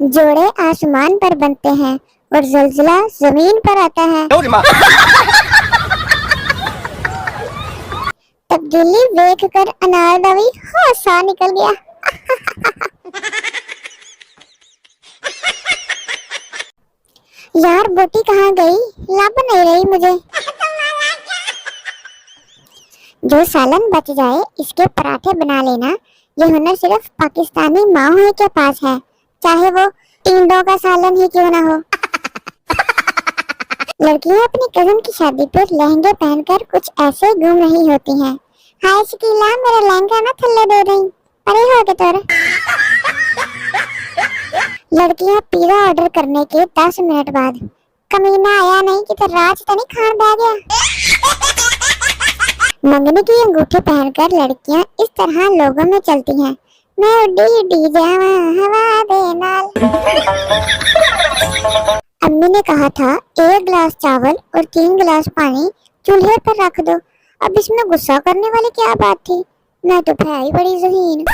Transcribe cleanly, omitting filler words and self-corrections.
जोड़े आसमान पर बनते हैं और जलजला जमीन पर आता है। तब्दीली देख कर अनारदावी होशा निकल गया। यार बोटी कहाँ गई, लब नहीं रही मुझे। जो सालन बच जाए इसके पराठे बना लेना, ये हुनर सिर्फ पाकिस्तानी माओ के पास है, चाहे वो टिंडों का सालन ही क्यों ना हो। लड़कियां अपनी कजन की शादी पर लहंगे पहनकर कुछ ऐसे घूम रही होती हैं। हाय शकीला, मेरा लहंगा ना थल्ले दे रही, परे हो के तोर। लड़कियां पिज़्ज़ा ऑर्डर करने के 10 मिनट बाद, कमीना आया नहीं कि राज तो नहीं खान बह गया। मंगनी की अंगूठी पहनकर लड़कियां इस तरह लोगों में चलती हैं, मैं उड़ी उड़ी जावा हवा दे नाल। अम्मी ने कहा था 1 गिलास चावल और 3 गिलास पानी चूल्हे पर रख दो, अब इसमें गुस्सा करने वाली क्या बात थी, मैं तो है ही बड़ी ज़हीन।